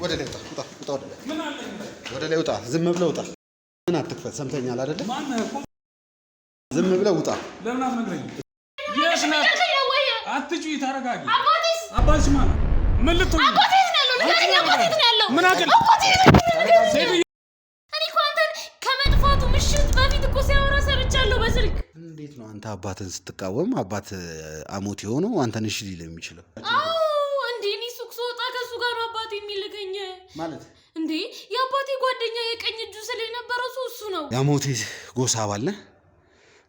ወደ ላይ ውጣ ውጣ ወደ ላይ ምን አለ ወደ ላይ ውጣ ዝም ብለህ ውጣ ምን አትክፈት ሰምተኛል አይደለ ማን ነው ዝም ብለህ ውጣ ለምን አትነግረኝ የስና አትጩይ ታረጋጊ አባትሽ ማን ምን ልትሆን አባትሽ ነው ያለው ንገረኝ አባትሽ ነው ያለው ምን አገል እኔ እኮ አንተን ከመጥፋቱ ምሽት በፊት እኮ ሲያወራ ሰምቻለሁ በስልክ እንዴት ነው አንተ አባትን ስትቃወም አባት አሞት የሆነው አንተን እሺ ሊል የሚችለው እንዴ እኔ ሱቅ ስወጣ ከሱ ጋር ነው አባቴ የሚልከኝ ማለት እንዴ የአባቴ ጓደኛ የቀኝ እጁ ስለነበረው እሱ ነው ያሞቴ ጎሳ አባል ነህ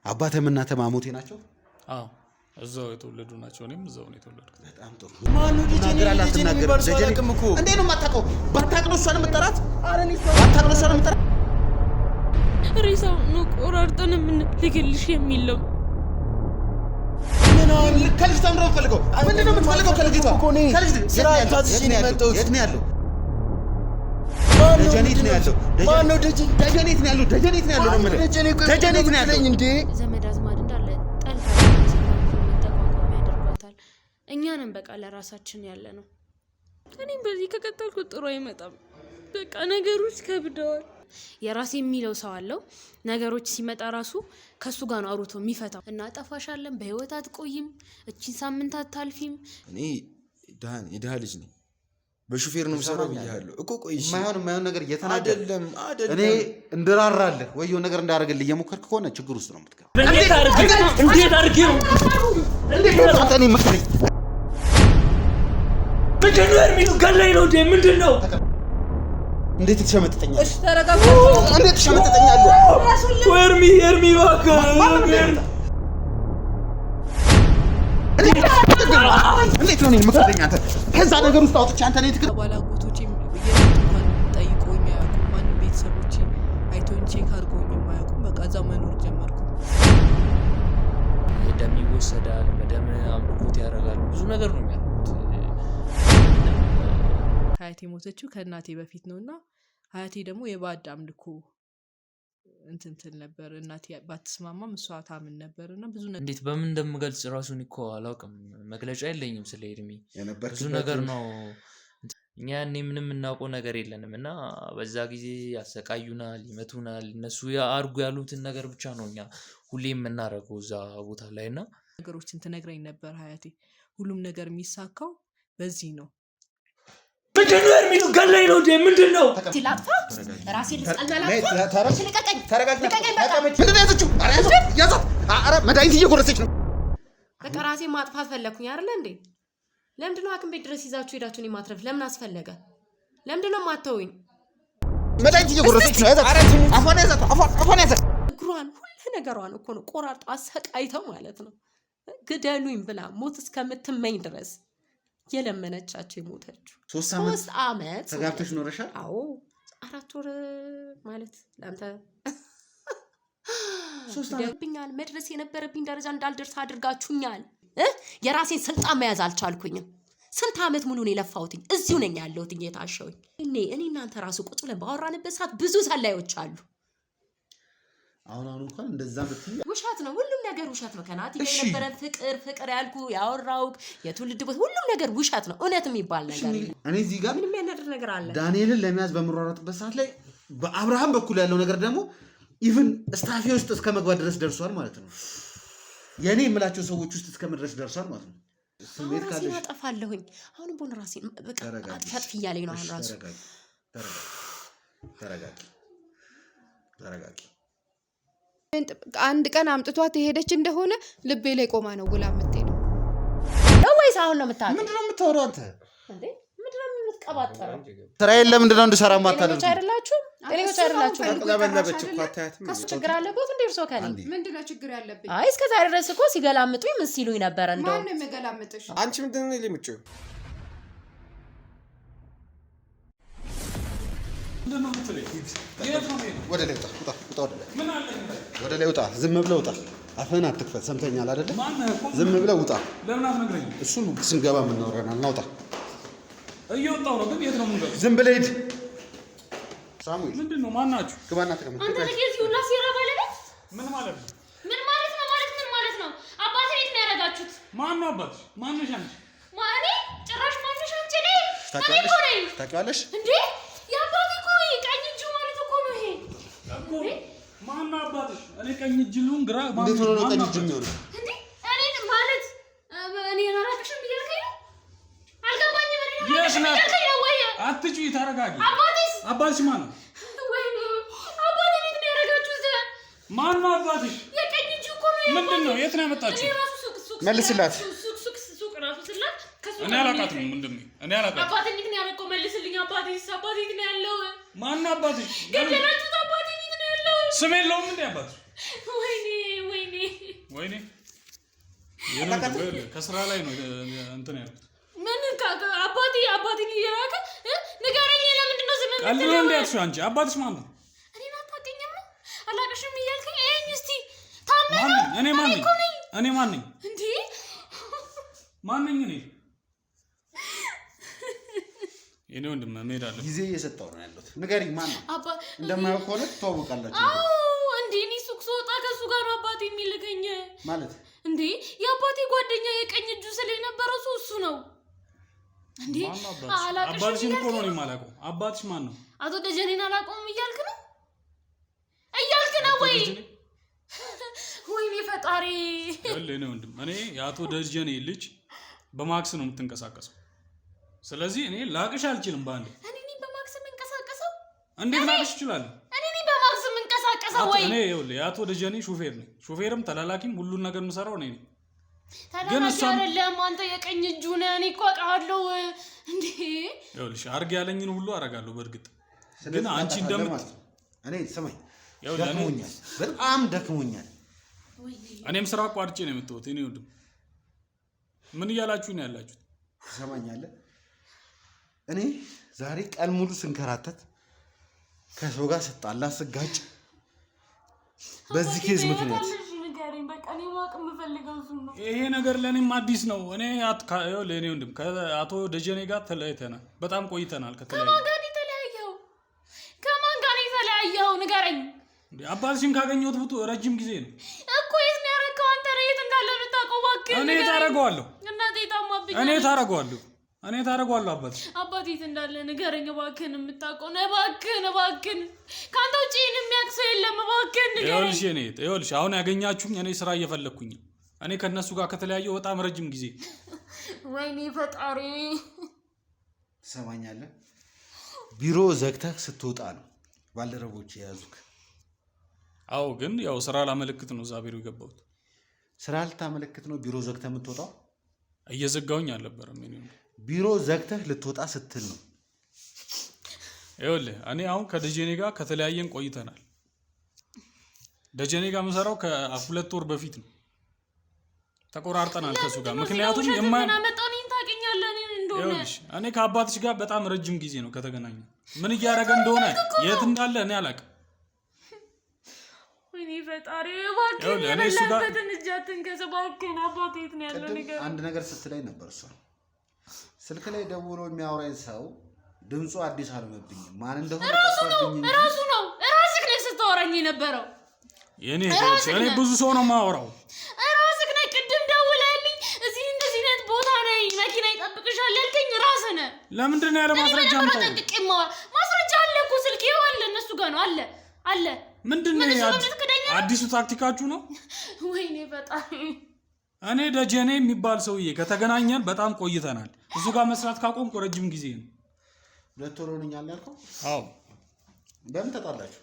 አባቴም እናቴም አሞቴ ናቸው አዎ እዛው የተወለዱ ናቸው እኔም እዛው ነው የተወለድኩት በጣም ጥሩ ማን ነው ልጅ የሚበርሰው እኮ እንዴ ነው የማታውቀው ባታውቅ ነው እሷን የምትጠራት ኧረ እኔ ባታውቅ ነው እሷን የምትጠራት ሬሳው ነው ቆራርጠን ልግልሽ የሚለው ምን አሁን ከልጅ ተምሮ ፈልገው ምንድነው የምትፈልገው ከልጅቷ ከልጅ ስራ ታዝሽ ነው የመጣው የት ነው ያለው ደጀኔት ነው ያለው ማን ነው ደጀኔት ነው ያለው ደጀኔት ነው ያለው ነው ደጀኔት ነው ያለው እንዴ ዘመድ አዝማድ እንዳለ ተቋቋም ያደርጓታል እኛንም በቃ ለራሳችን ያለ ነው እኔም በዚህ ከቀጠልኩ ጥሩ አይመጣም በቃ ነገሮች ከብደዋል የራሴ የሚለው ሰው አለው ነገሮች ሲመጣ ራሱ ከሱ ጋር ነው አውርቶ የሚፈታው እና ጠፋሻለን በህይወት አትቆይም እቺ ሳምንት አታልፊም እኔ የደሃ ልጅ ነኝ በሹፌር ነው ሰራው ይያለው እኮ ቆይሽ ማይሆን ነገር እየተናደለም እኔ እንድራራለህ ወይ የሆነ ነገር እንዳደርግልህ እየሞከርክ ከሆነ ችግር ውስጥ ነው የምትገባው እንዴት አድርጌ ነው አንተ ነኝ መከረኝ ምንድነው እርሚሉ ገለይ ነው እንዴ ምንድነው እንዴት ትሸመጥጠኛለህ እሺ ተረጋጋ እንዴት ትሸመጥጠኛለህ እርሚ እባክህ እንዴት ነው የምትከደኝ አንተ ከዛ ነገር ውስጥ አውጥቼ አንተ ነኝ ትክክል ባላጎቶቼ የማን ጠይቆኝ ያውቁ ማን ቤተሰቦቼ አይቶኝ ቼክ አድርጎኝ የማያውቁ በቃ እዛው መኖር ጀመርኩ ደም ይወሰዳል በደም አምልኮት ያደርጋሉ ብዙ ነገር ነው የሚያደርጉት ሀያቴ ሞተችው ከእናቴ በፊት ነውና ሀያቴ ደግሞ የባዕድ አምልኮ እንትን ነበር እናቴ ባትስማማም እሷ ታምን ነበርና ብዙ ነገር እንዴት በምን እንደምገልጽ ራሱን እኮ አላውቅም መግለጫ የለኝም ስለ እድሜ ብዙ ነገር ነው እኛ እኔ ምንም እናውቀው ነገር የለንምና በዛ ጊዜ ያሰቃዩናል ይመቱናል እነሱ ያርጉ ያሉትን ነገር ብቻ ነው እኛ ሁሌም እናረጋው እዛ ቦታ ላይና ነገሮችን ትነግረኝ ነበር ሀያቴ ሁሉም ነገር የሚሳካው በዚህ ነው ምንድነው እርሚሉ ገለይ ነው እንዴ ምንድነው ትላጥፋ ራሴን ልስቀልበላ ተረጋግኝ ምንድነው ያዘችው ያዛት አረ መድኃኒት እየጎረሰች ነው በቃ ራሴን ማጥፋት ፈለኩኝ አይደል እንዴ ለምንድነው ሐኪም ቤት ድረስ ይዛችሁ ሄዳችሁኝ ማትረፍ ለምን አስፈለገ ለምንድነው ማተውኝ መድኃኒት እየጎረሰች ነው ያዛት አፏን ያዛት እግሯን ሁሉ ነገሯን እኮ ነው ቆራርጣ አሰቃይተው ማለት ነው ግደሉኝ ብላ ሞት እስከምትመኝ ድረስ የለመነቻቸው የሞተችው 3 አመት ተጋብተሽ ኖረሻል አዎ 4 ወር ማለት ላንተ 3 አመት መድረስ የነበረብኝ ደረጃ እንዳልደርስ አድርጋችሁኛል የራሴን ስልጣን መያዝ አልቻልኩኝም ስንት አመት ሙሉ ነው የለፋውትኝ እዚሁ ነኝ ያለሁትኝ የታሸውኝ እኔ እናንተ ራሱ ቁጭ ብለን ባወራንበት ሰዓት ብዙ ሰላዮች አሉ አሁን እንኳን እንደዛ ብትይ ውሸት ነው ሁሉም ነገር ውሸት ነው ከናቲ የነበረ ፍቅር ያልኩ ያወራው የትውልድ ቦታ ሁሉም ነገር ውሸት ነው እውነት የሚባል ነገር እኔ እዚህ ጋር ምንም ያናደር ነገር አለ ዳንኤልን ለሚያዝ በመሯሯጥበት ሰዓት ላይ በአብርሃም በኩል ያለው ነገር ደግሞ ኢቭን ስታፊ ውስጥ እስከ መግባት ድረስ ደርሷል ማለት ነው የኔ የምላቸው ሰዎች ውስጥ እስከ መድረስ ደርሷል ማለት ነው ስሜት ካለሽ አጠፋለሁኝ አሁን ቦን ራሴ በቃ አጥፋት ይያለኝ ነው አሁን ራሱ ተረጋጊ አንድ ቀን አምጥቷት ሄደች እንደሆነ ልቤ ላይ ቆማ ነው ውላ የምትሄደው ነው ወይስ አሁን ነው የምታውቀው ምንድነው የምታወራው አንተ እንዴ ምንድነው የምትቀባጠረው ስራዬን ለምንድነው እንድሰራ ማታደርጉ ጤነኞች አይደላችሁ ለበለበች እኮ አታያትም ከሱ ችግር አለበት እንዴ እርሶ ከኔ ምንድነው ችግር ያለብኝ አይ እስከ ዛሬ ድረስ እኮ ሲገላምጡኝ ምን ሲሉኝ ነበር እንደው ማን ነው የሚገላምጥሽ አንቺ ምንድነው ለምጭው ወደ ላይ ውጣ ወደ ላይ ውጣ ዝም ብለህ ውጣ አፈን አትክፈት ሰምተኛል አይደለ ዝም ብለህ ውጣ ለምን አትነግረኝ እሱን ስንገባ ምን እናወራናል ናውጣ እየወጣው ነው ግን የት ነው የምንገባው ዝም ብለህ ሂድ ሳሙኤል ምንድነው ማናችሁ ግባና ተቀመጥ አንተ ለዚህ ሁላ ሲራ ባለበት ምን ማለት ነው አባቴ የት ነው ያረጋችሁት ማን ነው አባትሽ ማንሽ አንቺ ማኔ ጭራሽ ማንሽ አንቺ ነኝ ታውቂዋለሽ እንዴ? የአባቴ እኮ ቀኝ እጁ ማለት እኮ ነው ይሄ እኮ። ማን አባትሽ? እኔ ቀኝ እጅ ልሁን ግራ እንዴት ሆኖ ነው ቀኝ እጅ የሚሆነው? እንዴ እኔ ማለት እኔ አራቅሽም እያልከኝ ነው? አልገባኝም። እኔ እያልከኝ ነው ወይ? አትጩይ፣ ተረጋጊ። አባትሽ ማን ነው? ወይኔ አባቴ እንዴት ነው ያደረጋችሁት? ማን ነው አባትሽ? የቀኝ እጁ እኮ ነው። ምንድን ነው? የት ነው ያመጣችው? እኔ ራሱ ሱቅ መልስላት። ሱቅ ራሱ ስላት እኔ አላውቃትም። ምንድን ነው? እኔ አላውቃትም። አባቴ እንዴት ነው ያደረገው? መልስልኝ። አባቴ እንዴት ነው ያለው? ማን ነው አባትሽ? ገደላችሁት? አባቴ እንዴት ነው ያለው? ስም የለውም እንዴ አባትሽ? ወይኔ ከስራ ላይ ነው እንትን ያልኩት። ምን አባቴ እየራቀ ንገረኝ። ለምንድን ነው ዝም ብለህ ቀልድ ነው እንዴ ያልሽው አንቺ? አባትሽ ማን ነው? እኔን አታውቅኝም ነው? አላውቅሽም እያልከኝ እኔ እስቲ ታመነ እኔ ማን ነኝ? እንዴ ማን ነኝ እኔ? የኔ ወንድም መሄድ አለ። ጊዜ እየሰጠው ነው ያለሁት። ንገሪኝ፣ ማን ነው? እንደማያውቅ ከሆነ ትተዋወቃላችሁ። እንዴ እኔ ሱቅ ስወጣ ከሱ ጋር ነው አባቴ የሚልከኝ። ማለት እንዴ የአባቴ ጓደኛ የቀኝ እጁ ስለነበረው እሱ ነው እንዴ? አባትሽን እኮ ነው የማላውቀው። አባትሽ ማን ነው? አቶ ደጀኔን አላውቀውም እያልክ ነው ወይ? ወይኔ ፈጣሪ። እኔ ወንድም እኔ የአቶ ደጀኔ ልጅ በማክስ ነው የምትንቀሳቀሰው። ስለዚህ እኔ ላቅሽ አልችልም። ባንዴ እኔ በማክስ የምንቀሳቀሰው እንዴት ላቅሽ እችላለሁ? እኔ በማክስ የምንቀሳቀሰው ወይ? እኔ የአቶ ደጀኔ ሹፌር ነኝ። ሹፌርም ተላላኪም ሁሉን ነገር የምሰራው እኔ ነኝ። ተላላኪ አይደለም አንተ፣ የቀኝ እጁ ነህ። እኔ እኮ አውቃለሁ እንዴ። ይኸውልሽ አርግ ያለኝን ሁሉ አረጋለሁ። በእርግጥ ግን አንቺ እኔ ስማኝ፣ ደክሞኛል፣ በጣም ደክሞኛል። እኔም ስራ አቋርጬ ነው የመጣሁት። እኔ ወንድም ምን እያላችሁ ነው ያላችሁት? ትሰማኛለህ? እኔ ዛሬ ቀን ሙሉ ስንከራተት ከሰው ጋር ስጣላ ስጋጭ በዚህ ኬዝ ምክንያት ይሄ ነገር ለእኔም አዲስ ነው። እኔ ወንድም ከአቶ ደጀኔ ጋር ተለያይተናል። በጣም ቆይተናል። ከማን ጋር የተለያየኸው? ንገረኝ። አባትሽን ካገኘሁት ረጅም ጊዜ ነው እኮ። የት ነው ያደረገው? አንተ የት እንዳለ የምታውቀው? እባክህ እኔ ታደርገዋለሁ። እናቴ ታማብኝ። እኔ ታደርገዋለሁ። አባትሽ የት እንዳለ ንገረኝ እባክህን። የምታውቀው ነው? እባክህን ከአንተ ውጭ የሚያውቅ ሰው የለም። እባክህን ንገረኝ። ይኸውልሽ አሁን ያገኛችሁኝ እኔ ስራ እየፈለግኩኝ። እኔ ከእነሱ ጋር ከተለያየሁ በጣም ረጅም ጊዜ። ወይኔ ፈጣሪ። ትሰማኛለህ? ቢሮ ዘግተህ ስትወጣ ነው ባልደረቦች የያዙክ። አዎ፣ ግን ያው ስራ ላመለክት ነው እዛ ቢሮ የገባሁት። ስራ ልታመለክት ነው ቢሮ ዘግተህ የምትወጣው? እየዘጋሁኝ አልነበረም። ቢሮ ዘግተህ ልትወጣ ስትል ነው። ይኸውልህ እኔ አሁን ከደጀኔ ጋር ከተለያየን ቆይተናል። ደጀኔ ጋር የምሰራው ከ2 ወር በፊት ነው። ተቆራርጠናል ከሱ ጋር። ምክንያቱም እኔ ከአባትሽ ጋር በጣም ረጅም ጊዜ ነው ከተገናኘ። ምን እያደረገ እንደሆነ የት እንዳለ እኔ አላውቅም። ወይኔ ፈጣሪ እባክህ የበላበትን እጃትን ከሰባከን አባቴ የት ነው ያለው? ነገር አንድ ነገር ስትለኝ ነበር። እሷ ስልክ ላይ ደውሎ የሚያወራኝ ሰው ድምፁ አዲስ አልሆነብኝም። ማን እንደሆነ ራሱ ነው። ራስህ ነህ ስታወራኝ የነበረው። እኔ ብዙ ሰው ነው የማወራው። ራስህ ነህ። ቅድም ደውለህልኝ እዚህ እንደዚህ አይነት ቦታ ነኝ መኪና ይጠብቅሻል ያልከኝ ራስህ ነህ። ለምንድን ነው ያለ ማስረጃ አምጣው? ማስረጃ አለ እኮ ስልክ አለ፣ እነሱ ጋር ነው አለ። ምንድን ነው አዲሱ ታክቲካችሁ ነው? ወይኔ በጣም እኔ ደጀኔ የሚባል ሰውዬ ከተገናኘን በጣም ቆይተናል። እሱ ጋር መስራት ካቆምኩ ረጅም ጊዜ ነው። 2 ወር ሆነኛል ያልከው? አዎ። በምን ተጣላችሁ?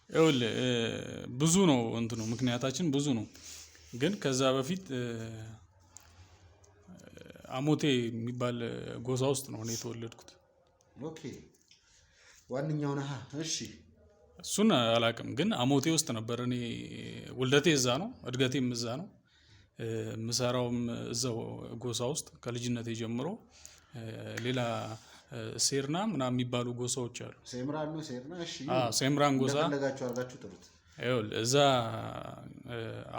ይኸውልህ ብዙ ነው ምክንያታችን ብዙ ነው። ግን ከዛ በፊት አሞቴ የሚባል ጎሳ ውስጥ ነው እኔ የተወለድኩት። ኦኬ፣ ዋንኛው ነህ? እሺ፣ እሱን አላውቅም፣ ግን አሞቴ ውስጥ ነበር። እኔ ውልደቴ እዛ ነው፣ እድገቴም እዛ ነው፣ ምሰራውም እዛው ጎሳ ውስጥ ከልጅነቴ ጀምሮ። ሌላ ሴርና ምናምን የሚባሉ ጎሳዎች አሉ። ሴምራን ጎሳ ለጋችሁ አርጋችሁ ጥሩት። ይኸውልህ እዛ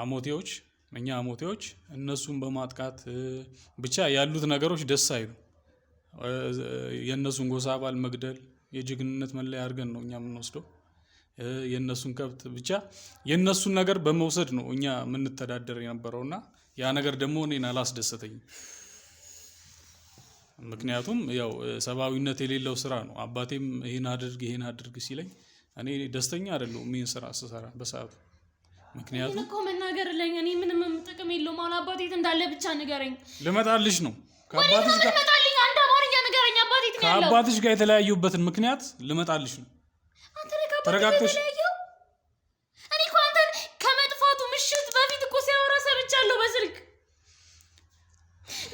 አሞቴዎች፣ እኛ አሞቴዎች እነሱን በማጥቃት ብቻ ያሉት ነገሮች ደስ አይሉ። የእነሱን ጎሳ አባል መግደል የጀግንነት መለያ አድርገን ነው እኛ የምንወስደው። የእነሱን ከብት ብቻ የእነሱን ነገር በመውሰድ ነው እኛ የምንተዳደር የነበረውና ያ ነገር ደግሞ እኔን አላስደሰተኝም ምክንያቱም ያው ሰብአዊነት የሌለው ስራ ነው። አባቴም ይሄን አድርግ ሲለኝ እኔ ደስተኛ አይደለሁም ይሄን ስራ ስሰራ በሰዓቱ። ምክንያቱም እኮ መናገር ለኛ እኔ ምንም ጥቅም የለውም። አሁን አባቴ የት እንዳለ ብቻ ንገረኝ። ልመጣልሽ ነው ከአባትሽ ጋር ልመጣልኝ። አንድ አማርኛ ንገረኝ። አባቴ የት ነው ያለው? ከአባትሽ ጋር የተለያዩበትን ምክንያት ልመጣልሽ ነው። አንተ ለካ ተረጋግተሽ እኔ እኮ አንተን ከመጥፋቱ ምሽት በፊት እኮ ሲያወራ ሰምቻለሁ በስልክ።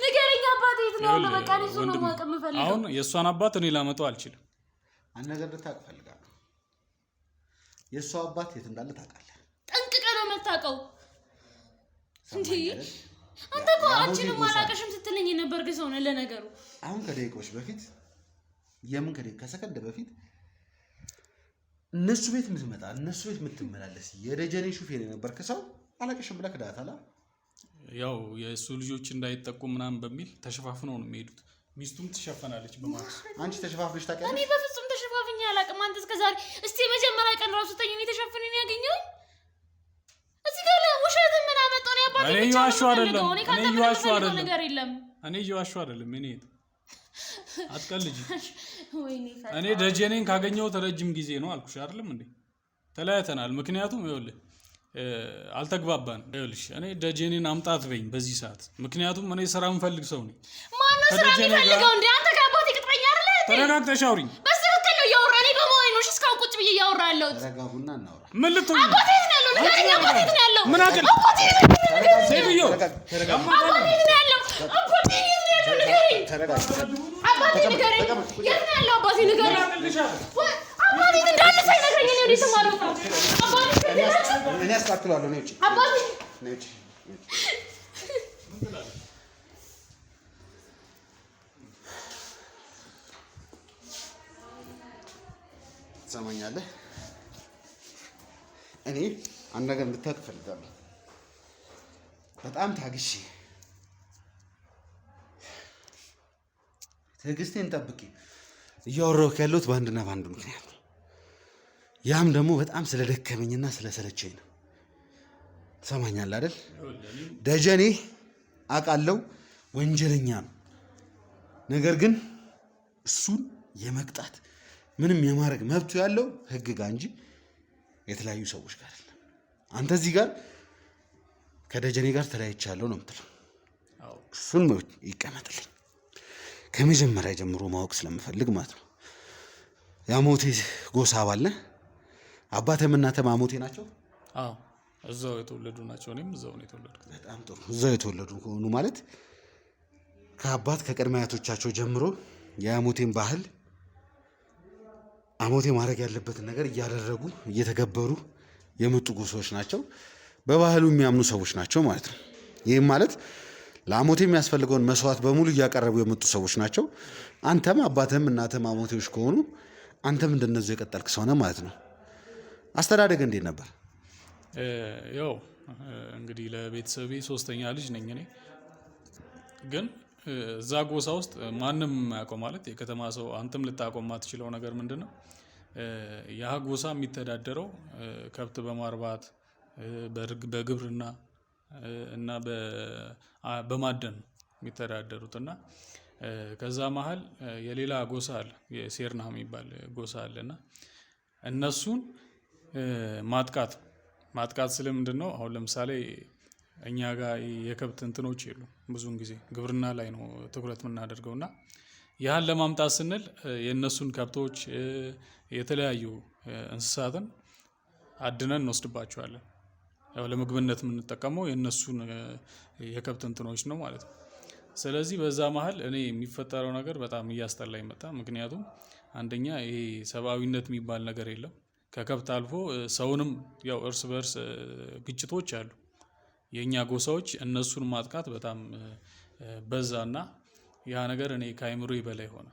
ንገረኝ አባቴ የት ነው ያለው? በቃ እሱ ነው ማወቅ የምፈልገው። አሁን የእሷን አባት እኔ ላመጣው አልችልም። አንድ ነገር ልታውቅ እፈልጋለሁ። የእሷ አባት የት እንዳለ ታውቃለህ? ጠንቅቀህ ነው የምታውቀው እንዴ? አንተ እኮ አንቺንም አላውቅሽም ስትለኝ የነበርክ ሰው ነህ። ለነገሩ አሁን ከደቂቆች በፊት ከሰከንድ በፊት እነሱ ቤት የምትመጣ እነሱ ቤት የምትመላለስ የደጀኔ ሹፌር የነበርክ ሰው አላውቅሽም ብለህ ክዳታላ። ያው የእሱ ልጆች እንዳይጠቁ ምናምን በሚል ተሸፋፍነው ነው የሚሄዱት። ሚስቱም ትሸፈናለች በማለት አንቺ ተሸፋፍነሽ ታውቂያለሽ? እኔ በፍጹም ተሸፋፍኜ አላውቅም። አንተ እስከዛሬ እስቲ መጀመሪያ ቀን ራሱ ተኝ እኔ ተሸፍነኝ ያገኘሁኝ እዚህ ጋር ውሸት ምን አመጣው? ነው ያባቴ እኔ እየዋሸሁ አይደለም። እኔ እየዋሸሁ አይደለም። እኔ አትቀልጂ። ወይኔ እኔ ደጀኔን ካገኘሁት ረጅም ጊዜ ነው አልኩሽ አይደለም እንዴ? ተለያይተናል። ምክንያቱም ይኸውልህ አልተግባባንም። ይኸውልሽ እኔ ደጀኔን አምጣት በይኝ በዚህ ሰዓት። ምክንያቱም እኔ ስራ የምፈልግ ሰው ነኝ። ማነው ስራ የሚፈልገው እንዴ? አንተ ከአባቴ ቅጥረኛ አይደለ? ተረጋግተሽ አውሪኝ። በትክክል ነው እያወራ እኔ በመሆኔ ነው እስካሁን ቁጭ ብዬ እያወራ ያለሁት። ተረጋጉና እናውራ። ምን ልትሆኚ? አባቴ የት ነው ያለው? ንገረኝ። አባቴ የት ነው ያለው? ምን አቅል ሴትዮ አባቴ የት ነው ያለው? አባቴ የት ነው ያለው? ንገረኝ። አባቴ ንገረኝ። የት ነው ያለው? አባቴ ንገረኝ። አባቴ እንዳለ ሳይነግረኝ እኔ ወዴትም አልወጣም። አባቴ እኔ አስተካክለዋለሁ። ነይ ውጪ። አባቴ ነይ ውጪ። ትሰማኛለህ? እኔ አንድ ነገር እንድታውቅ እፈልጋለሁ። በጣም ታግሼ ትዕግስቴን ጠብቄ እያወራሁ ያለሁት በአንድና በአንዱ ምክንያት ነው። ያም ደግሞ በጣም ስለደከመኝና ስለሰለቸኝ ነው። ትሰማኛለህ አይደል? ደጀኔ አውቃለሁ ወንጀለኛ ነው። ነገር ግን እሱን የመቅጣት ምንም የማድረግ መብቱ ያለው ህግ ጋር እንጂ የተለያዩ ሰዎች ጋር አይደለም። አንተ እዚህ ጋር ከደጀኔ ጋር ተለያይቻለሁ ነው የምትለው። እሱን ይቀመጥልኝ። ከመጀመሪያ ጀምሮ ማወቅ ስለምፈልግ ማለት ነው። የአሞቴ ጎሳ አባል ነህ? አባትህም እናትህም አሞቴ ናቸው? አዎ፣ እዛው የተወለዱ ናቸው። እኔም እዛው ነው የተወለድኩት። በጣም ጥሩ። እዛው የተወለዱ ከሆኑ ማለት ከአባት ከቅድመ አያቶቻቸው ጀምሮ የአሞቴን ባህል አሞቴ ማድረግ ያለበትን ነገር እያደረጉ እየተገበሩ የመጡ ጎሳዎች ናቸው። በባህሉ የሚያምኑ ሰዎች ናቸው ማለት ነው። ይህም ማለት ለአሞቴ የሚያስፈልገውን መስዋዕት በሙሉ እያቀረቡ የመጡ ሰዎች ናቸው። አንተም አባትህም እናትህም አሞቴዎች ከሆኑ አንተም እንደነዚህ የቀጠልክ ሰው ነህ ማለት ነው። አስተዳደግ እንዴት ነበር? ያው እንግዲህ ለቤተሰቤ ሶስተኛ ልጅ ነኝ እኔ። ግን እዛ ጎሳ ውስጥ ማንም ያውቀው ማለት የከተማ ሰው አንተም ልታውቀው የማትችለው ነገር ምንድን ነው? ያ ጎሳ የሚተዳደረው ከብት በማርባት በግብርና እና በማደን ነው የሚተዳደሩት። እና ከዛ መሀል የሌላ ጎሳ አለ፣ የሴርና የሚባል ጎሳ አለ። እና እነሱን ማጥቃት ስለምንድን ነው? አሁን ለምሳሌ እኛ ጋር የከብት እንትኖች የሉ፣ ብዙውን ጊዜ ግብርና ላይ ነው ትኩረት የምናደርገው። እና ያህን ለማምጣት ስንል የእነሱን ከብቶች የተለያዩ እንስሳትን አድነን እንወስድባቸዋለን። ያው ለምግብነት የምንጠቀመው የእነሱን የከብት እንትኖች ነው ማለት ነው። ስለዚህ በዛ መሀል እኔ የሚፈጠረው ነገር በጣም እያስጠላኝ መጣ። ምክንያቱም አንደኛ ይሄ ሰብአዊነት የሚባል ነገር የለም። ከከብት አልፎ ሰውንም ያው እርስ በእርስ ግጭቶች አሉ። የእኛ ጎሳዎች እነሱን ማጥቃት በጣም በዛና ያ ነገር እኔ ከአይምሮዬ በላይ ሆነ።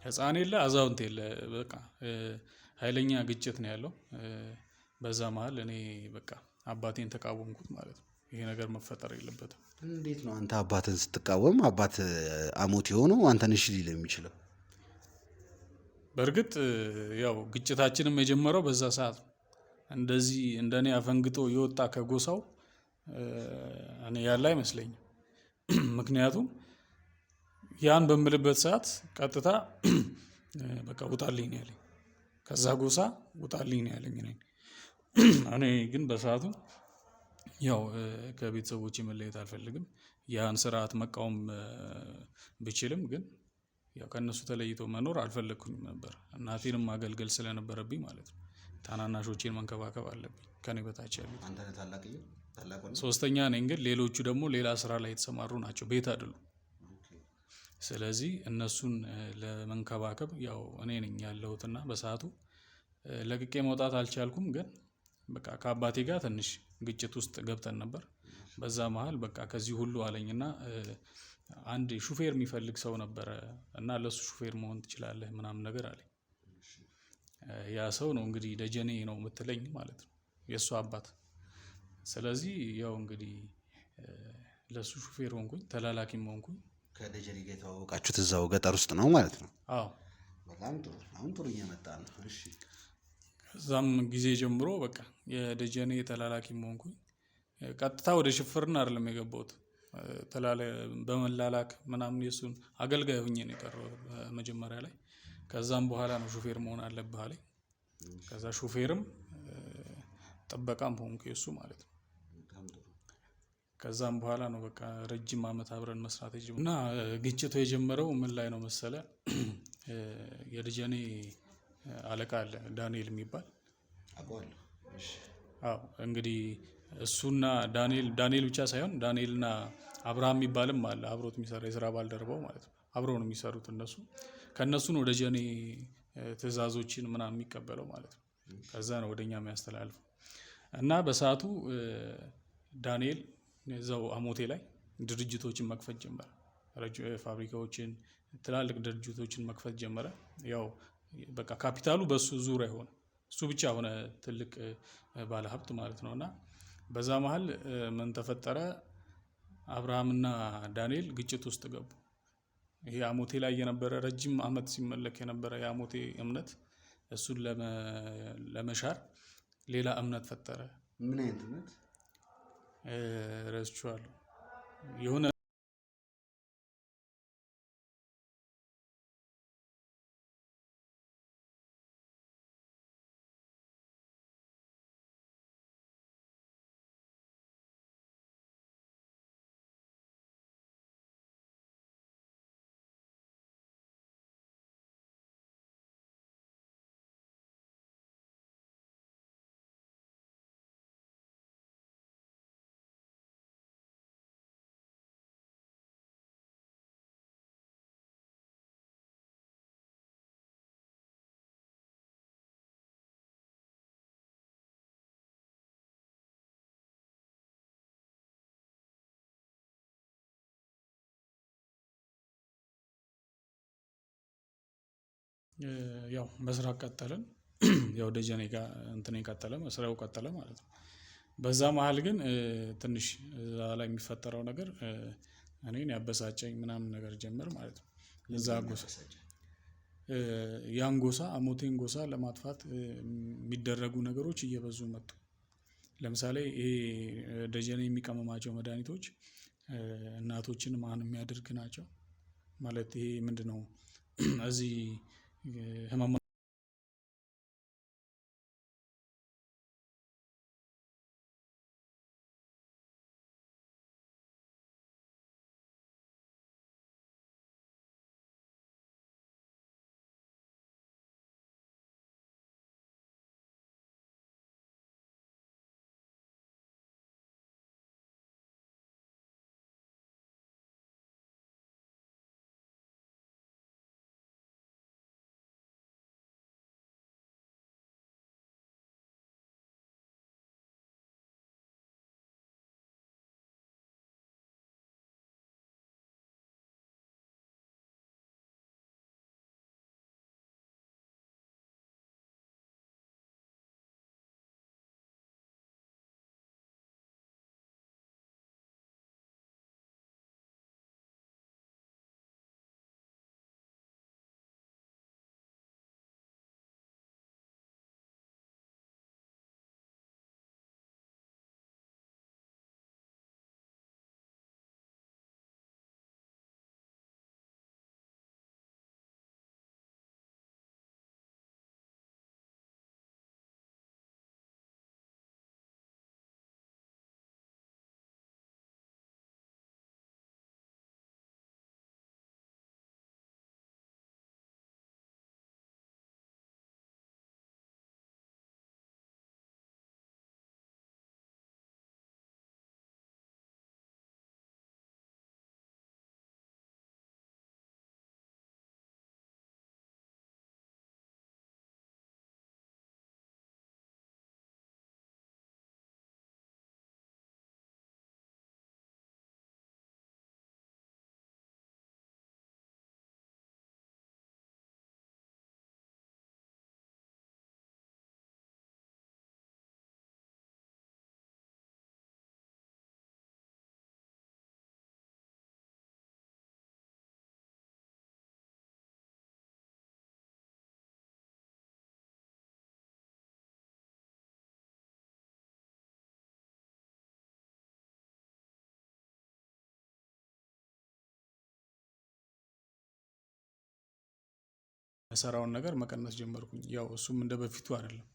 ሕፃን የለ አዛውንት የለ፣ በቃ ኃይለኛ ግጭት ነው ያለው። በዛ መሀል እኔ በቃ አባቴን ተቃወምኩት ማለት ነው። ይሄ ነገር መፈጠር የለበትም። እንዴት ነው አንተ አባትን ስትቃወም አባት አሞቴ ሆኖ አንተን እሺ ሊል የሚችለው? በእርግጥ ያው ግጭታችንም የጀመረው በዛ ሰዓት ነው። እንደዚህ እንደኔ አፈንግጦ የወጣ ከጎሳው እኔ ያለ አይመስለኝም። ምክንያቱም ያን በምልበት ሰዓት ቀጥታ በቃ ውጣልኝ ነው ያለኝ። ከዛ ጎሳ ውጣልኝ ነው ያለኝ። እኔ ግን በሰዓቱ ያው ከቤተሰቦቼ መለየት አልፈልግም። ያን ስርዓት መቃወም ብችልም ግን ያው ከእነሱ ተለይቶ መኖር አልፈለግኩኝም ነበር። እናቴንም ማገልገል ስለነበረብኝ ማለት ነው። ታናናሾቼን መንከባከብ አለብኝ ከኔ በታች ያሉት። አንተ ነህ ታላቅዬ? ታላቅ ወንድ? ሶስተኛ ነኝ፣ ግን ሌሎቹ ደግሞ ሌላ ስራ ላይ የተሰማሩ ናቸው፣ ቤት አይደሉም። ስለዚህ እነሱን ለመንከባከብ ያው እኔ ነኝ ያለሁትና በሰዓቱ ለቅቄ መውጣት አልቻልኩም። ግን በቃ ከአባቴ ጋር ትንሽ ግጭት ውስጥ ገብተን ነበር። በዛ መሃል በቃ ከዚህ ሁሉ አለኝና አንድ ሹፌር የሚፈልግ ሰው ነበረ እና ለሱ ሹፌር መሆን ትችላለህ ምናምን ነገር አለኝ። ያ ሰው ነው እንግዲህ ደጀኔ ነው የምትለኝ ማለት ነው፣ የእሱ አባት። ስለዚህ ያው እንግዲህ ለሱ ሹፌር ሆንኩኝ፣ ተላላኪም ሆንኩኝ። ከደጀኔ ጋር የተዋወቃችሁት እዛው ገጠር ውስጥ ነው ማለት ነው? አዎ። በጣም ጥሩ። አሁን ጥሩ እየመጣ ነው። እሺ። ከዛም ጊዜ ጀምሮ በቃ የደጀኔ ተላላኪም ሆንኩኝ። ቀጥታ ወደ ሽፍርና አይደለም የገባሁት፣ በመላላክ ምናምን የሱን አገልጋይ ሆኜ ነው የቀረሁት መጀመሪያ ላይ። ከዛም በኋላ ነው ሹፌር መሆን አለብህ አለኝ። ከዛ ሹፌርም ጥበቃም ሆንኩ የሱ ማለት ነው። ከዛም በኋላ ነው በቃ ረጅም አመት አብረን መስራት የጀመረው። እና ግጭቱ የጀመረው ምን ላይ ነው መሰለ? የደጀኔ አለቃ አለ ዳንኤል የሚባል። አውቀዋለሁ። አዎ እንግዲህ እሱና ዳንኤል ብቻ ሳይሆን ዳንኤልና አብርሃም የሚባልም አለ አብሮት የሚሰራ የስራ ባልደረባው ማለት ነው። አብረው ነው የሚሰሩት እነሱ። ከእነሱ ነው ደጀኔ ትዕዛዞችን ምናምን የሚቀበለው ማለት ነው። ከዛ ነው ወደኛ የሚያስተላልፈው። እና በሰዓቱ ዳንኤል እዛው አሞቴ ላይ ድርጅቶችን መክፈት ጀመረ። ፋብሪካዎችን፣ ትላልቅ ድርጅቶችን መክፈት ጀመረ። ያው በቃ ካፒታሉ በሱ ዙሪያ ሆነ። እሱ ብቻ ሆነ ትልቅ ባለሀብት ማለት ነው። እና በዛ መሀል ምን ተፈጠረ? አብርሃምና ዳንኤል ግጭት ውስጥ ገቡ። ይሄ አሞቴ ላይ የነበረ ረጅም አመት ሲመለክ የነበረ የአሞቴ እምነት እሱን ለመሻር ሌላ እምነት ፈጠረ። ምን አይነት እምነት? ረስቼዋለሁ። የሆነ ያው መስራት ቀጠልን። ያው ደጀኔ ጋር እንትን ቀጠለ፣ መስራው ቀጠለ ማለት ነው። በዛ መሀል ግን ትንሽ እዛ ላይ የሚፈጠረው ነገር እኔን ያበሳጨኝ ምናምን ነገር ጀመር ማለት ነው። እዛ ጎሳ ያን ጎሳ አሞቴን ጎሳ ለማጥፋት የሚደረጉ ነገሮች እየበዙ መጡ። ለምሳሌ ይሄ ደጀኔ የሚቀመማቸው መድኃኒቶች እናቶችን ማን የሚያደርግ ናቸው ማለት ይሄ ምንድነው? እዚህ ህመም ሰራውን ነገር መቀነስ ጀመርኩኝ። ያው እሱም እንደ በፊቱ አይደለም።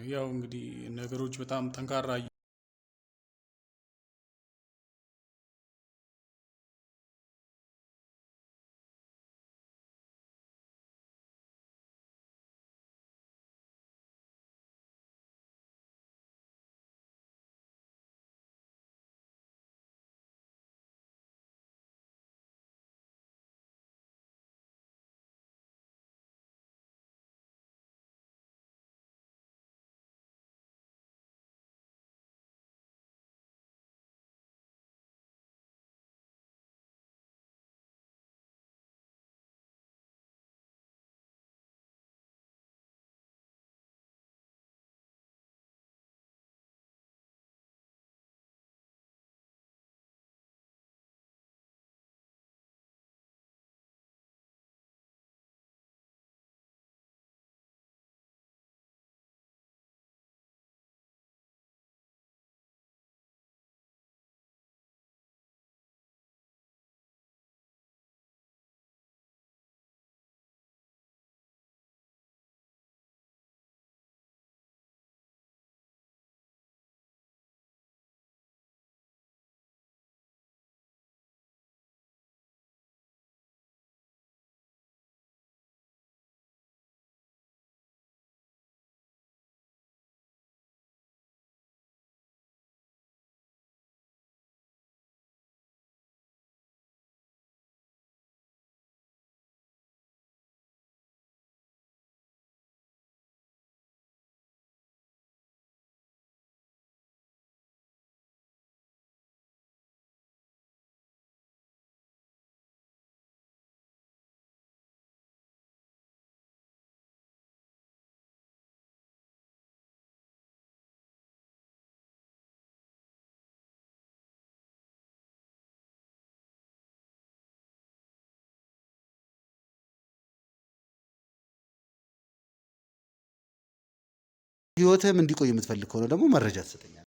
ያው እንግዲህ ነገሮች በጣም ጠንካራ ህይወትህም እንዲቆይ የምትፈልግ ከሆነ ደግሞ መረጃ ትሰጠኛለህ።